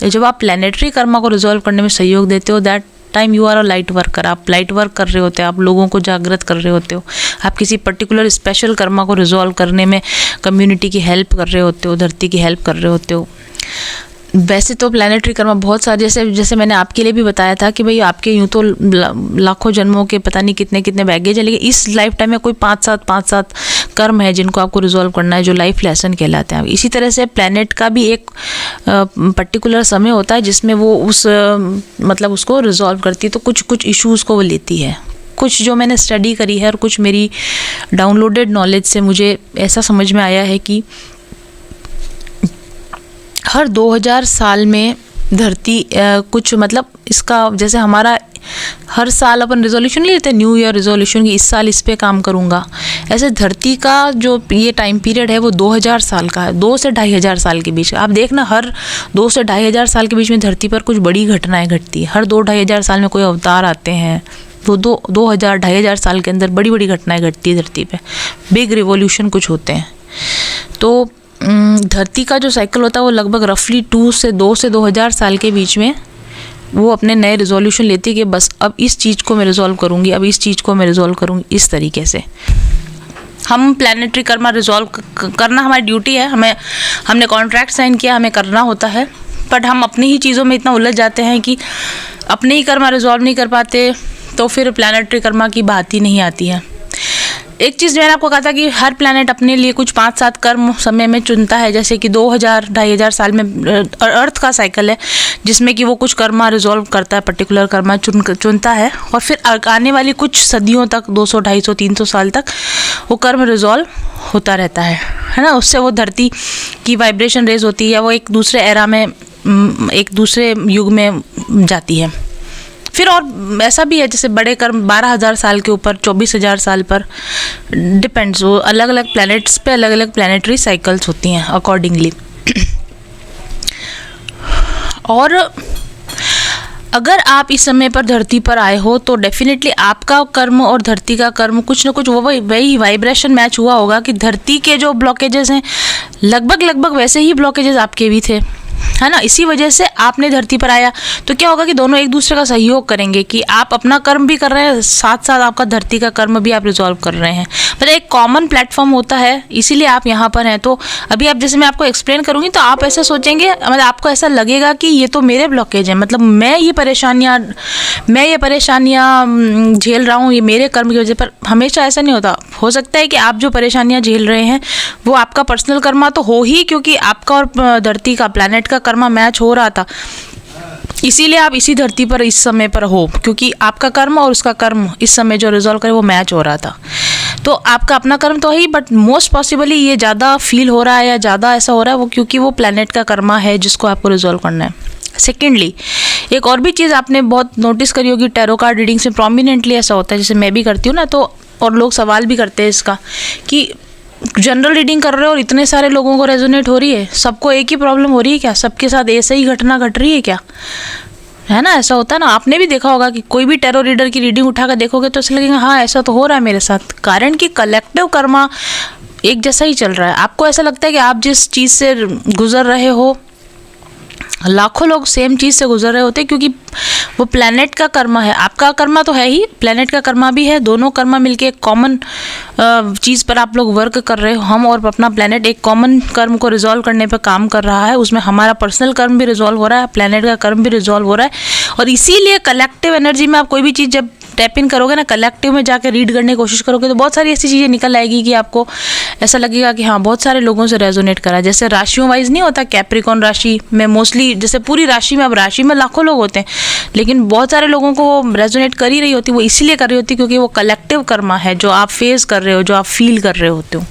तो जब आप प्लैनेटरी कर्मा को रिजॉल्व करने में सहयोग देते हो, that time you are a light worker. आप लाइट वर्क कर रहे होते हो, आप लोगों को जागृत कर रहे होते हो, आप किसी पर्टिकुलर स्पेशल कर्मा को रिजॉल्व करने में कम्युनिटी की हेल्प कर रहे होते हो, धरती की हेल्प कर रहे होते हो। वैसे तो प्लैनेटरी कर्मा बहुत सारे, जैसे मैंने आपके लिए भी बताया था कि भाई आपके यूँ तो लाखों जन्मों के पता नहीं कितने कितने बैगेज है, लेकिन इस लाइफ टाइम में कोई 5-7 कर्म है जिनको आपको रिजॉल्व करना है, जो लाइफ लेसन कहलाते हैं। इसी तरह से प्लैनेट का भी एक पर्टिकुलर समय होता है जिसमें वो उस मतलब उसको रिजॉल्व करती है। तो कुछ इश्यूज़ को वो लेती है। कुछ जो मैंने स्टडी करी है और कुछ मेरी डाउनलोडेड नॉलेज से मुझे ऐसा समझ में आया है कि हर 2000 साल में धरती कुछ मतलब इसका, जैसे हमारा हर साल अपन रिजोल्यूशन लेते हैं, न्यू ईयर रिजोल्यूशन की इस साल इस पे काम करूँगा, ऐसे धरती का जो ये टाइम पीरियड है वो 2000 साल का है, 2 से 2500 साल के बीच। आप देखना हर 2 से 2500 साल के बीच में धरती पर कुछ बड़ी घटनाएं घटती है। हर 2-2500 साल में कोई अवतार आते हैं, तो 2000-2500 साल के अंदर बड़ी बड़ी घटनाएं घटती है धरती पे, बिग रिवॉल्यूशन कुछ होते हैं। तो धरती का जो साइकिल होता है वो लगभग रफली 2 से 2000 साल के बीच में वो अपने नए रिजोल्यूशन लेती है कि बस अब इस चीज़ को मैं रिजॉल्व करूँगी, अब इस चीज़ को मैं रिजॉल्व करूँगी। इस तरीके से हम प्लैनेटरी कर्मा रिजॉल्व करना हमारी ड्यूटी है। हमने कॉन्ट्रैक्ट साइन किया, हमें करना होता है, बट हम अपनी ही चीज़ों में इतना उलझ जाते हैं कि अपने ही कर्मा रिजॉल्व नहीं कर पाते, तो फिर प्लैनेटरी कर्मा की बात ही नहीं आती है। एक चीज़ मैंने आपको कहा था कि हर प्लैनेट अपने लिए कुछ 5-7 कर्म समय में चुनता है, जैसे कि 2000-2500 साल में अर्थ का साइकिल है जिसमें कि वो कुछ कर्मा रिजॉल्व करता है, पर्टिकुलर कर्मा चुनता है, और फिर आने वाली कुछ सदियों तक 200, 250, 300 साल तक वो कर्म रिजॉल्व होता रहता है ना। उससे वो धरती की वाइब्रेशन रेज होती है, वो एक दूसरे एरा में, एक दूसरे युग में जाती है। फिर और ऐसा भी है जैसे बड़े कर्म 12,000 साल के ऊपर, 24,000 साल पर, डिपेंड्स, वो अलग अलग प्लैनेट्स पे अलग अलग प्लैनेटरी साइकिल्स होती हैं अकॉर्डिंगली। और अगर आप इस समय पर धरती पर आए हो तो डेफिनेटली आपका कर्म और धरती का कर्म कुछ ना कुछ वही वाइब्रेशन मैच हुआ होगा कि धरती के जो ब्लॉकेजेस हैं लगभग वैसे ही ब्लॉकेजेस आपके भी थे, है ना। इसी वजह से आपने धरती पर आया तो क्या होगा कि दोनों एक दूसरे का सहयोग करेंगे कि आप अपना कर्म भी कर रहे हैं, साथ साथ आपका धरती का कर्म भी आप रिजॉल्व कर रहे हैं। मतलब एक कॉमन प्लेटफॉर्म होता है, इसीलिए आप यहाँ पर हैं। तो अभी आप जैसे मैं आपको एक्सप्लेन करूँगी तो आप ऐसा सोचेंगे, मतलब आपको ऐसा लगेगा कि ये तो मेरे ब्लॉकेज हैं, मतलब मैं ये परेशानियाँ झेल रहा हूँ ये मेरे कर्म की वजह पर। हमेशा ऐसा नहीं होता। हो सकता है कि आप जो परेशानियाँ झेल रहे हैं वो आपका पर्सनल कर्मा तो हो ही, क्योंकि आपका और धरती का, प्लैनेट का कर्मा मैच हो रहा था, इसीलिए आप इसी धरती पर इस समय पर हो, क्योंकि आपका कर्म और उसका कर्म इस समय जो रिजॉल्व करे वो मैच हो रहा था। तो आपका अपना कर्म तो है ही, बट मोस्ट पॉसिबली ये ज़्यादा फील हो रहा है या ज़्यादा ऐसा हो रहा है वो क्योंकि वो प्लैनेट का कर्मा है जिसको आपको रिजॉल्व करना है। सेकेंडली, एक और भी चीज़ आपने बहुत नोटिस करी होगी, टैरो कार्ड रीडिंग्स में प्रोमिनेंटली ऐसा होता है, जैसे मैं भी करती हूँ ना, तो और लोग सवाल भी करते हैं इसका कि जनरल रीडिंग कर रहे हो और इतने सारे लोगों को रेजोनेट हो रही है, सबको एक ही प्रॉब्लम हो रही है क्या, सबके साथ ऐसे ही घटना घट रही है क्या, है ना। ऐसा होता है ना, आपने भी देखा होगा कि कोई भी टैरो रीडर की रीडिंग उठाकर देखोगे तो ऐसा लगेगा हाँ ऐसा तो हो रहा है मेरे साथ, कारण कि कलेक्टिव कर्मा एक जैसा ही चल रहा है। आपको ऐसा लगता है कि आप जिस चीज़ से गुजर रहे हो लाखों लोग सेम चीज़ से गुजर रहे होते हैं, क्योंकि वो प्लैनेट का कर्मा है। आपका कर्मा तो है ही, प्लैनेट का कर्मा भी है, दोनों कर्मा मिलके एक कॉमन चीज़ पर आप लोग वर्क कर रहे हो। हम और अपना प्लैनेट एक कॉमन कर्म को रिजॉल्व करने पर काम कर रहा है, उसमें हमारा पर्सनल कर्म भी रिजॉल्व हो रहा है, प्लैनेट का कर्म भी रिजॉल्व हो रहा है। और इसीलिए कलेक्टिव एनर्जी में आप कोई भी चीज़ जब टैप इन करोगे ना, कलेक्टिव में जाकर रीड करने की कोशिश करोगे तो बहुत सारी ऐसी चीज़ें निकल आएगी कि आपको ऐसा लगेगा कि हाँ बहुत सारे लोगों से रेजोनेट करा। जैसे राशियों वाइज नहीं होता, कैप्रिकॉन राशि में मोस्टली, जैसे पूरी राशि में, अब राशि में लाखों लोग होते हैं लेकिन बहुत सारे लोगों को वो रेजोनेट कर ही रही होती, वो इसीलिए कर रही होती क्योंकि वो कलेक्टिव कर्मा है जो आप फेस कर रहे हो, जो आप फील कर रहे होते हो।